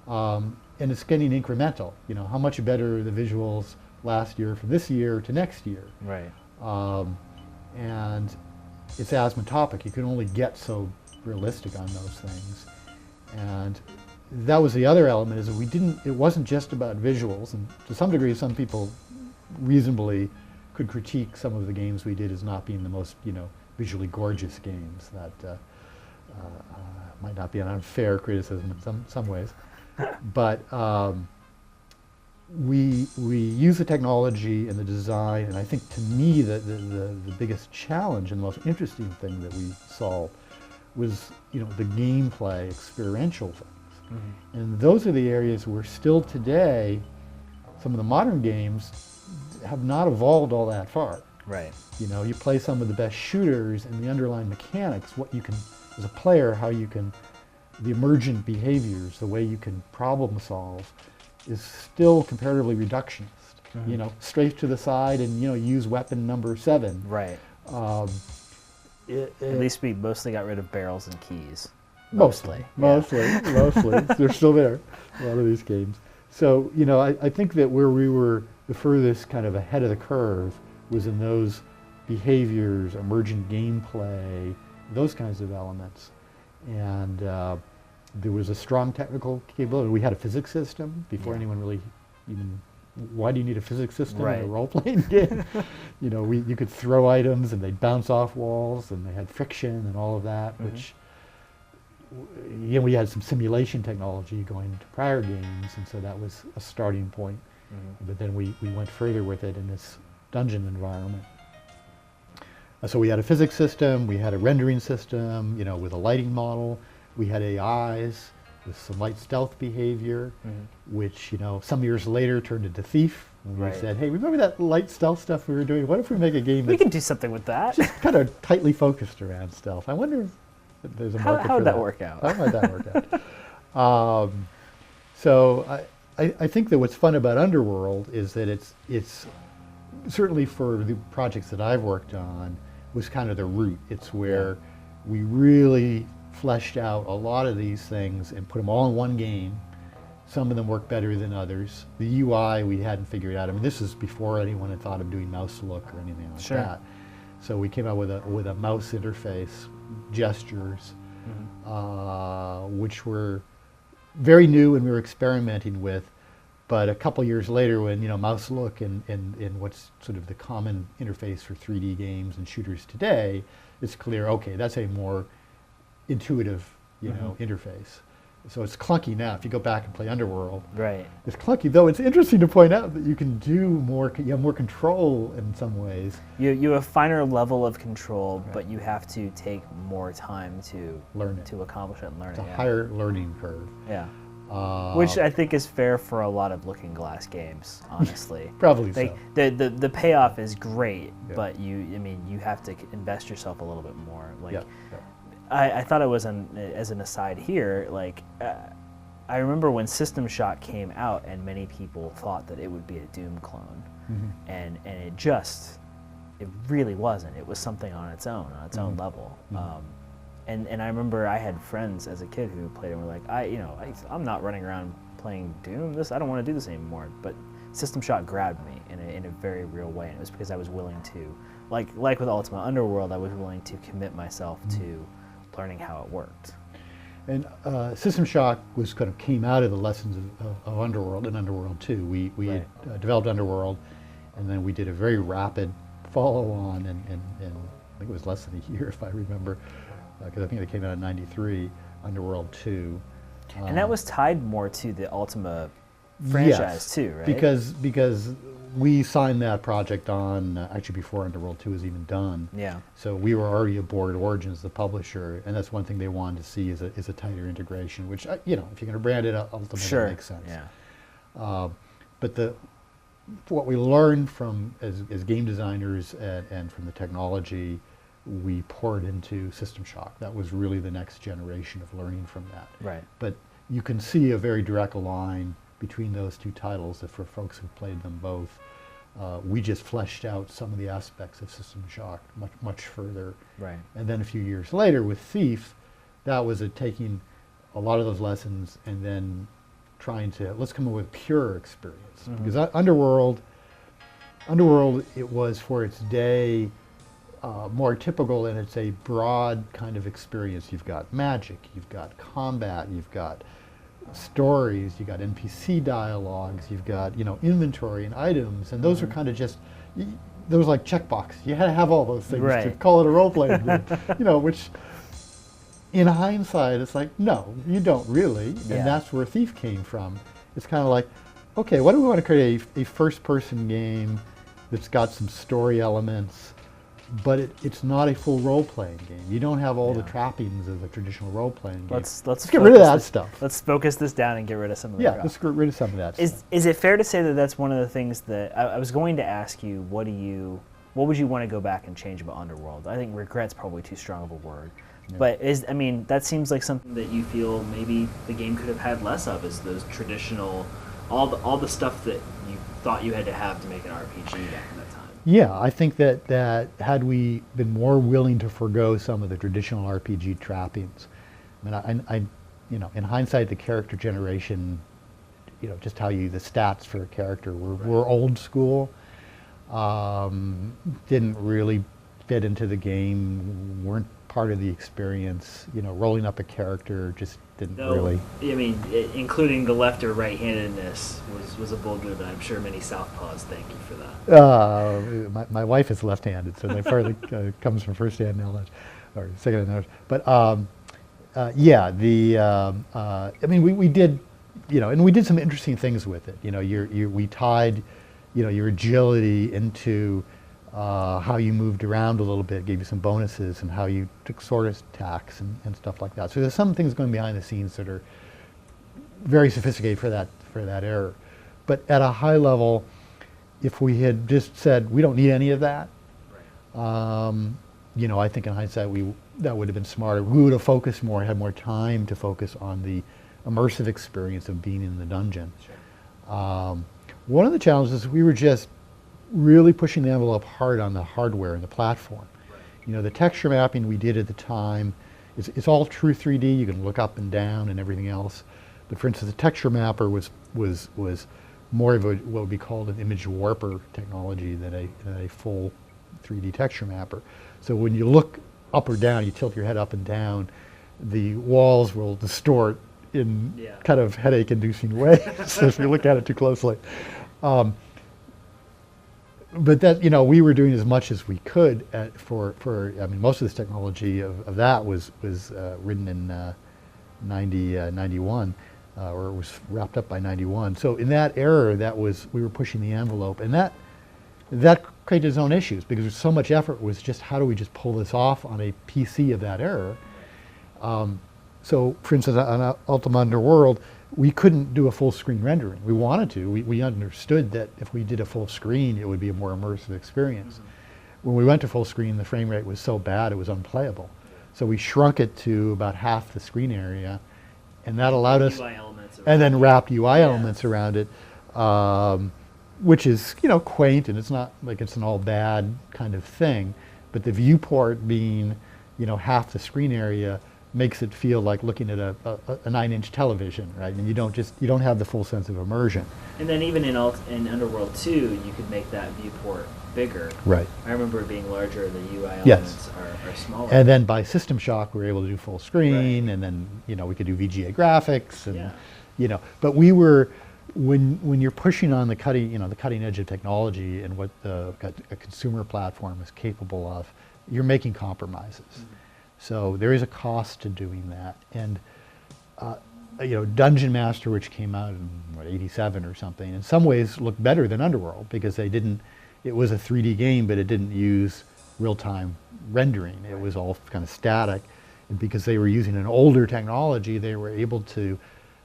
And it's getting incremental. How much better are the visuals last year from this year to next year? Right. And it's asymptotic. You can only get so realistic on those things. And that was the other element, is that it wasn't just about visuals, and to some degree some people reasonably could critique some of the games we did as not being the most visually gorgeous games. That might not be an unfair criticism in some ways. But we use the technology and the design, and I think to me the biggest challenge and the most interesting thing that we solved was the gameplay experiential things. Mm-hmm. And those are the areas where still today some of the modern games have not evolved all that far. Right. You play some of the best shooters, and the underlying mechanics, what you can, as a player, the emergent behaviors, the way you can problem solve, is still comparatively reductionist. Mm-hmm. Strafe to the side and use weapon number 7. Right. At least we mostly got rid of barrels and keys. Mostly. They're still there, a lot of these games. So, I think that where we were the furthest kind of ahead of the curve was in those behaviors, emergent gameplay, those kinds of elements. And there was a strong technical capability. We had a physics system before anyone really even, why do you need a physics system in a role-playing game? You could throw items and they'd bounce off walls, and they had friction and all of that, mm-hmm. which, we had some simulation technology going into prior games, and so that was a starting point. Mm-hmm. But then we went further with it in this dungeon environment. So we had a physics system, we had a rendering system, with a lighting model. We had AIs with some light stealth behavior, mm-hmm. which, some years later turned into Thief. And we said, hey, remember that light stealth stuff we were doing? What if we make a game we can do something with that? Just kind of tightly focused around stealth. I wonder if there's a market How for would that work out? How might that work out? So I think that what's fun about Underworld is that it's certainly for the projects that I've worked on was kind of the root. It's where we really fleshed out a lot of these things and put them all in one game. Some of them work better than others. The UI we hadn't figured out. I mean, this is before anyone had thought of doing mouse look or anything like that. So we came out with a mouse interface, gestures, mm-hmm. Which were very new and we were experimenting with. But a couple years later, when mouse look and what's sort of the common interface for 3D games and shooters today, it's clear. Okay, that's a more intuitive, mm-hmm. interface. So it's clunky now. If you go back and play Underworld, it's clunky. Though it's interesting to point out that you can do more. You have more control in some ways. You have a finer level of control, but you have to take more time to learn it, to accomplish it and learn it. It's a higher learning curve. Yeah. Which I think is fair for a lot of Looking Glass games, honestly. Probably so. The payoff is great, but you have to invest yourself a little bit more. I thought it was as an aside here, I remember when System Shock came out and many people thought that it would be a Doom clone, mm-hmm. and it really wasn't. It was something on its own mm-hmm. own level. Mm-hmm. And I remember I had friends as a kid who played and were like, I'm not running around playing Doom. I don't want to do this anymore. But System Shock grabbed me in a very real way, and it was because I was willing to, like with Ultima Underworld, I was willing to commit myself mm-hmm. to learning how it worked. And System Shock came out of the lessons of Underworld and Underworld 2. We had, developed Underworld, and then we did a very rapid follow-on, and I think it was less than a year, if I remember, because I think it came out in '93, Underworld 2. And that was tied more to the Ultima franchise too, right? Because we signed that project on actually before Underworld 2 was even done. Yeah. So we were already aboard Origins, the publisher, and that's one thing they wanted to see is a tighter integration. Which if you're going to brand it Ultima, sure. That makes sense. Yeah. But what we learned from as game designers and from the technology, we poured into System Shock. That was really the next generation of learning from that. Right. But you can see a very direct line between those two titles. If for folks who played them both, we just fleshed out some of the aspects of System Shock much further. Right. And then a few years later with Thief, that was taking a lot of those lessons and then trying to let's come up with pure experience. Mm-hmm. Because Underworld, it was for its day more typical, and it's a broad kind of experience. You've got magic, you've got combat, you've got stories, you've got NPC dialogues, you've got inventory and items, and those are kind of just those like checkbox. You had to have all those things to call it a role-playing game. Which in hindsight, it's like no, you don't really, and that's where Thief came from. It's kind of like, okay, what do we want to create a first-person game that's got some story elements, but it's not a full role-playing game. You don't have all the trappings of a traditional role-playing game. Let's get rid of that stuff. Let's focus this down and get rid of some of the let's get rid of some of that stuff. Is it fair to say that that's one of the things that I was going to ask you? What would you want to go back and change about Underworld? I think regret's probably too strong of a word. Yeah. But that seems like something that you feel maybe the game could have had less of, is those traditional, all the stuff that you thought you had to have to make an RPG back in that time. Yeah, I think that had we been more willing to forego some of the traditional RPG trappings, I in hindsight, the character generation, just how the stats for a character were old school, didn't really fit into the game, weren't part of the experience. Rolling up a character just didn't really. I mean, including the left or right-handedness was a bold move, and I'm sure many Southpaws thank you for that. My wife is left-handed, so that partly comes from first-hand knowledge or second-hand knowledge. But we did, and we did some interesting things with it. We tied, your agility into how you moved around a little bit, gave you some bonuses, and how you took sword attacks and stuff like that. So there's some things going behind the scenes that are very sophisticated for that era. But at a high level, if we had just said we don't need any of that, I think in hindsight that would have been smarter. We would have focused more, had more time to focus on the immersive experience of being in the dungeon. Sure. One of the challenges, we were just really pushing the envelope hard on the hardware and the platform. Right. The texture mapping we did at the time, it's all true 3D. You can look up and down and everything else. But for instance, the texture mapper was more of what would be called an image warper technology than a full 3D texture mapper. So when you look up or down, you tilt your head up and down, the walls will distort in kind of headache-inducing ways if you look at it too closely. But that, we were doing as much as we could most of this technology of that was written in 91, or it was wrapped up by 91. So in that era, we were pushing the envelope, and that created its own issues because there's so much effort was just how do we just pull this off on a PC of that era. So for instance, on Ultima Underworld, we couldn't do a full screen rendering. We wanted to. We understood that if we did a full screen, it would be a more immersive experience. Mm-hmm. When we went to full screen, the frame rate was so bad it was unplayable. So we shrunk it to about half the screen area, and that allowed us, and then wrapped UI elements around it, which is quaint, and it's not like it's an all bad kind of thing, but the viewport being half the screen area makes it feel like looking at a 9-inch television, right? And you don't have the full sense of immersion. And then even in Underworld 2, you could make that viewport bigger. Right. I remember it being larger. The UI elements are smaller. And then by System Shock, we were able to do full screen, and then we could do VGA graphics, and But we were when you're pushing on the cutting edge of technology and what a consumer platform is capable of, you're making compromises. Mm-hmm. So there is a cost to doing that, and Dungeon Master, which came out in '87 or something, in some ways looked better than Underworld because they didn't. It was a 3D game, but it didn't use real-time rendering. It was all kind of static, and because they were using an older technology, they were able to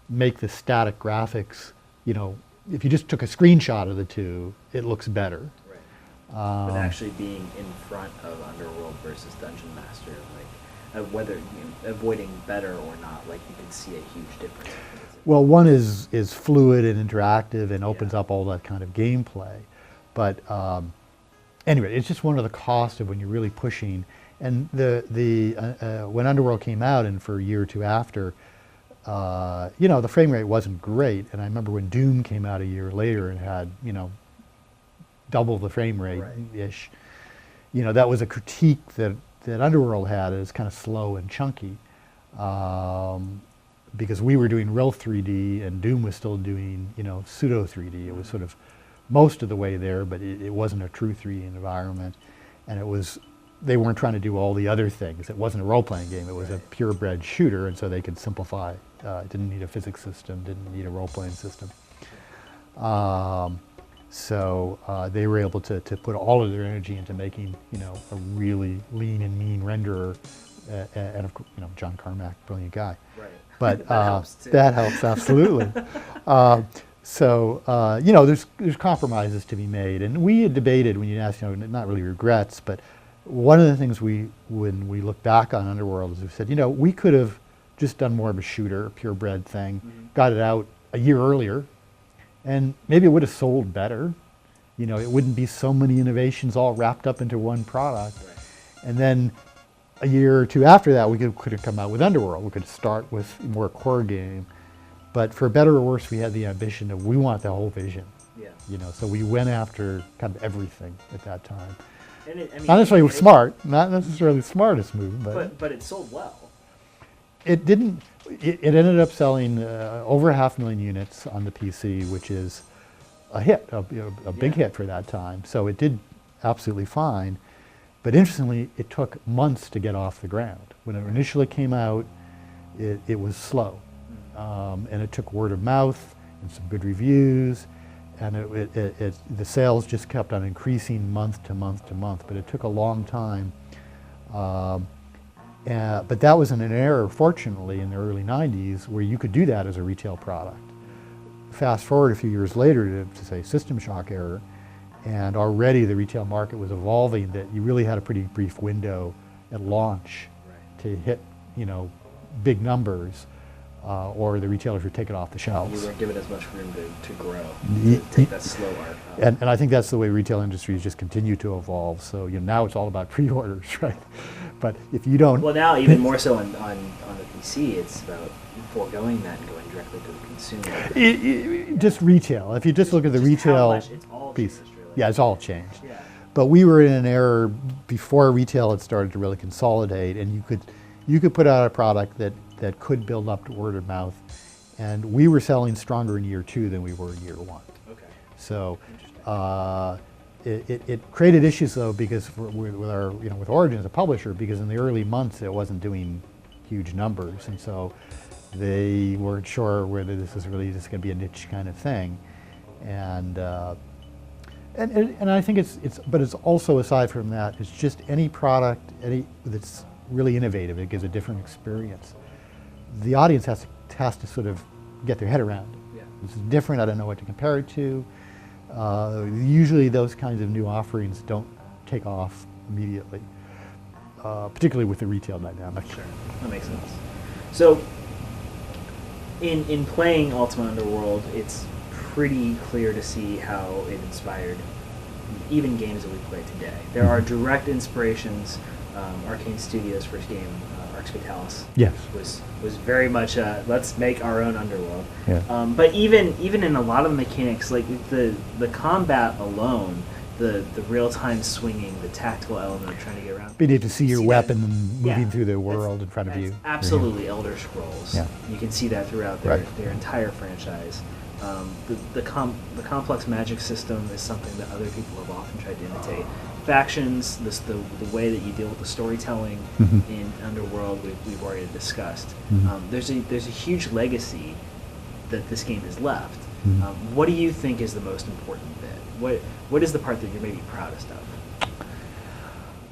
make the static graphics. If you just took a screenshot of the two, it looks better. Right. But actually being in front of Underworld versus Dungeon Master, whether avoiding better or not, you can see a huge difference. Well, one is fluid and interactive and opens up all that kind of gameplay. But anyway, it's just one of the costs of when you're really pushing. And when Underworld came out, and for a year or two after, the frame rate wasn't great. And I remember when Doom came out a year later and had double the frame rate-ish. That was a critique that Underworld had. Is kind of slow and chunky, because we were doing real 3D and Doom was still doing pseudo 3D. It was sort of most of the way there, but it wasn't a true 3D environment, and they weren't trying to do all the other things. It wasn't a role-playing game. It was a purebred shooter, and so they could simplify. It didn't need a physics system, didn't need a role-playing system. So they were able to put all of their energy into making a really lean and mean renderer, and of course John Carmack, brilliant guy. Right. But that helps too. That helps absolutely. So there's compromises to be made, and we had debated when you asked, not really regrets, but one of the things when we look back on Underworld is we said, we could have just done more of a shooter, a purebred thing, got it out a year earlier, and maybe it would have sold better. It wouldn't be so many innovations all wrapped up into one product. Right. And then a year or two after that, we could have come out with Underworld. We could start with a more core game. But for better or worse, we had the ambition of we want the whole vision. Yeah. So we went after kind of everything at that time. And not necessarily smart, not necessarily the smartest move, but it sold well. It didn't. It ended up selling over 500,000 units on the PC, which is a hit, a big hit for that time. So it did absolutely fine. But interestingly, it took months to get off the ground. When it initially came out, it was slow. And it took word of mouth and some good reviews, and the sales just kept on increasing month to month to month, but it took a long time. But that was an error, fortunately, in the early 90s, where you could do that as a retail product. Fast forward a few years later to say System Shock era, and already the retail market was evolving that you really had a pretty brief window at launch to hit big numbers. Or the retailers would take it off the shelves. You weren't given as much room to grow, to take that slow arc. And I think that's the way retail industries just continue to evolve. So now it's all about pre-orders, right? But if you don't... Well, now even more so on the PC, it's about foregoing that and going directly to the consumer. Just retail. If you just look at the retail piece. Changed, really. Yeah, it's all changed. Yeah. But we were in an era before retail had started to really consolidate, and you could put out a product that could build up to word of mouth, and we were selling stronger in year 2 than we were in year 1. Okay. So it created issues though, because with our with Origin as a publisher, because in the early months it wasn't doing huge numbers, and so they weren't sure whether this is really just going to be a niche kind of thing, and I think but it's also, aside from that, it's just any product that's really innovative. It gives a different experience. The audience has to sort of get their head around it. Yeah. This is different. I don't know what to compare it to. Usually, those kinds of new offerings don't take off immediately, particularly with the retail dynamic. Sure, that makes sense. So, in playing Ultima Underworld, it's pretty clear to see how it inspired even games that we play today. There are direct inspirations. Arcane Studios' first game, Arx Fatalis, yes, was very much let's make our own Underworld. Yeah. But even in a lot of the mechanics, like the combat alone, the real-time swinging, the tactical element of trying to get around. Being able to see your weapon moving Yeah. through the world in front of you. Absolutely, Elder Scrolls. Yeah. You can see that throughout their entire franchise. The complex magic system is something that other people have often tried to imitate. factions, the way that you deal with the storytelling in Underworld, we've already discussed. There's a huge legacy that this game has left. What do you think is the most important bit? What is the part that you're maybe proudest of?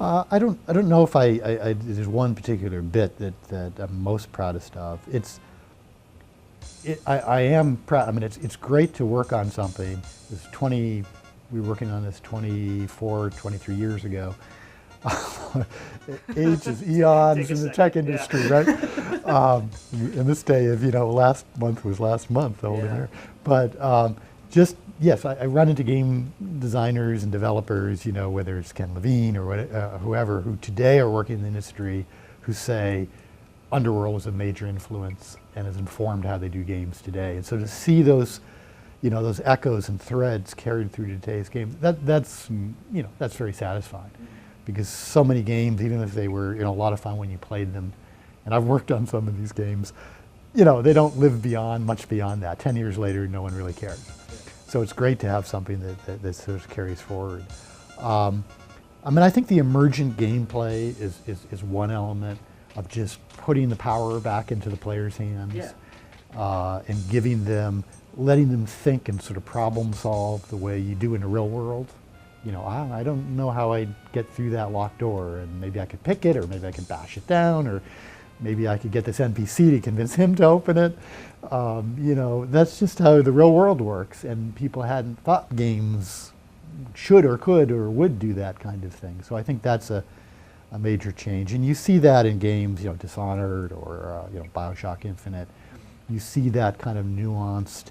I don't know if there's one particular bit that I'm most proudest of. I am proud. I mean, it's great to work on something. We were working on this 24, 23 years ago. Age is eons in the tech industry, right? In this day of, last month was last month over there. But yes, I run into game designers and developers, whether it's Ken Levine or whoever, who today are working in the industry, who say Underworld was a major influence and has informed how they do games today. And so to see those echoes and threads carried through today's game, that's very satisfying. Because so many games, even if they were a lot of fun when you played them, and I've worked on some of these games, they don't live much beyond that. 10 years later, no one really cares. So it's great to have something that sort of carries forward. I think the emergent gameplay is one element of just putting the power back into the player's hands and letting them think and sort of problem solve the way you do in the real world. I don't know how I'd get through that locked door, and maybe I could pick it, or maybe I could bash it down, or maybe I could get this NPC to convince him to open it. That's just how the real world works, and people hadn't thought games should or could or would do that kind of thing. So I think that's a major change, and you see that in games, Dishonored or BioShock Infinite. You see that kind of nuanced,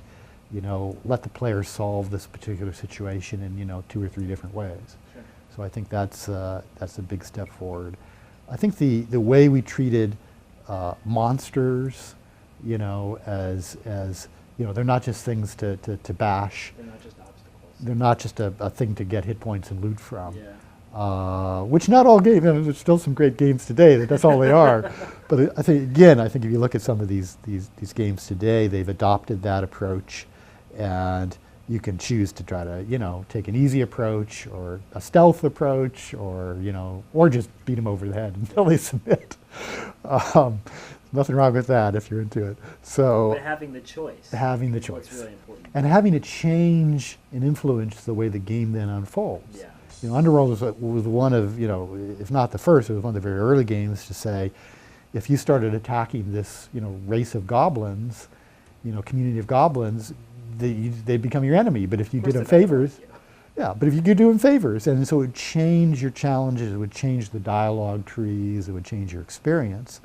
let the player solve this particular situation in 2 or 3 different ways. Sure. So I think that's a big step forward. I think the way we treated monsters, as they're not just things to bash. They're not just obstacles. They're not just a thing to get hit points and loot from. Which not all games. There's still some great games today that's all they are. But I think if you look at some of these games today, they've adopted that approach. And you can choose to try to, take an easy approach or a stealth approach, or just beat them over the head until they submit. Nothing wrong with that if you're into it. So but having the choice. Having the choice. What's really important. And having it change and influence the way the game then unfolds. Yeah. Underworld was one of, if not the first, it was one of the very early games to say, if you started attacking this, race of goblins, community of goblins, they'd become your enemy. But if you did them favors, but if you could do them favors, and so it would change your challenges, it would change the dialogue trees, it would change your experience.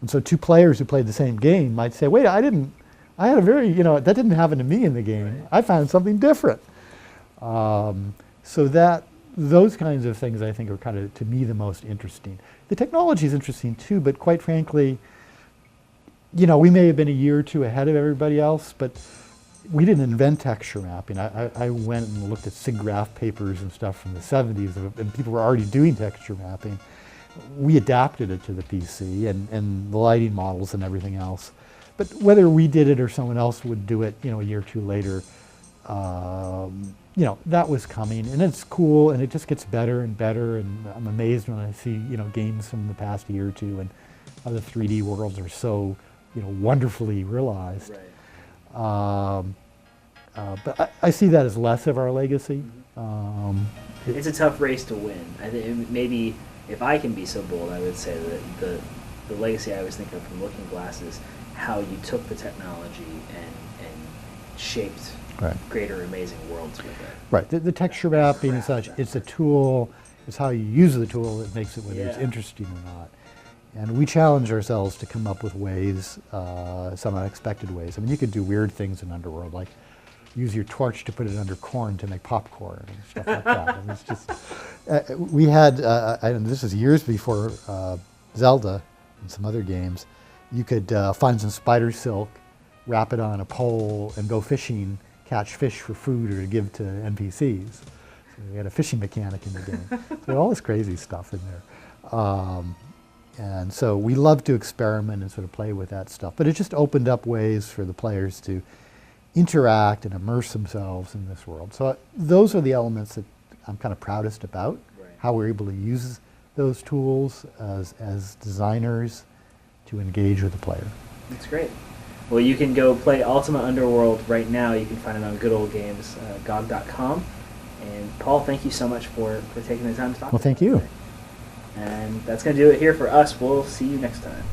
And so 2 players who played the same game might say, wait, I had a very, that didn't happen to me in the game. Right. I found something different. So those kinds of things I think are kind of, to me, the most interesting. The technology is interesting too, but quite frankly, we may have been a year or 2 ahead of everybody else, but we didn't invent texture mapping. I went and looked at SIGGRAPH papers and stuff from the 70s, and people were already doing texture mapping. We adapted it to the PC and the lighting models and everything else. But whether we did it or someone else would do it, a year or 2 later, that was coming, and it's cool, and it just gets better and better. And I'm amazed when I see, games from the past year or 2, and how the 3D worlds are so, wonderfully realized. Right. But I see that as less of our legacy. It's a tough race to win. I think maybe if I can be so bold, I would say that the legacy I always think of from Looking Glass is how you took the technology and shaped greater amazing worlds with it. Right. The texture mapping and such, it's a tool. It's how you use the tool that makes it whether it's interesting or not. And we challenge ourselves to come up with ways, some unexpected ways. I mean, you could do weird things in Underworld, like use your torch to put it under corn to make popcorn and stuff like that. I mean, it's just, we had, and this is years before Zelda and some other games, you could find some spider silk, wrap it on a pole, and go fishing, catch fish for food or to give to NPCs. So we had a fishing mechanic in the game. So all this crazy stuff in there. And so we love to experiment and sort of play with that stuff. But it just opened up ways for the players to interact and immerse themselves in this world. So those are the elements that I'm kind of proudest about. Right. how we're able to use those tools as designers to engage with the player. That's great. Well, you can go play Ultima Underworld right now. You can find it on Good Old Games, GOG.com. And Paul, thank you so much for taking the time to talk. Well, thank you. And that's going to do it here for us. We'll see you next time.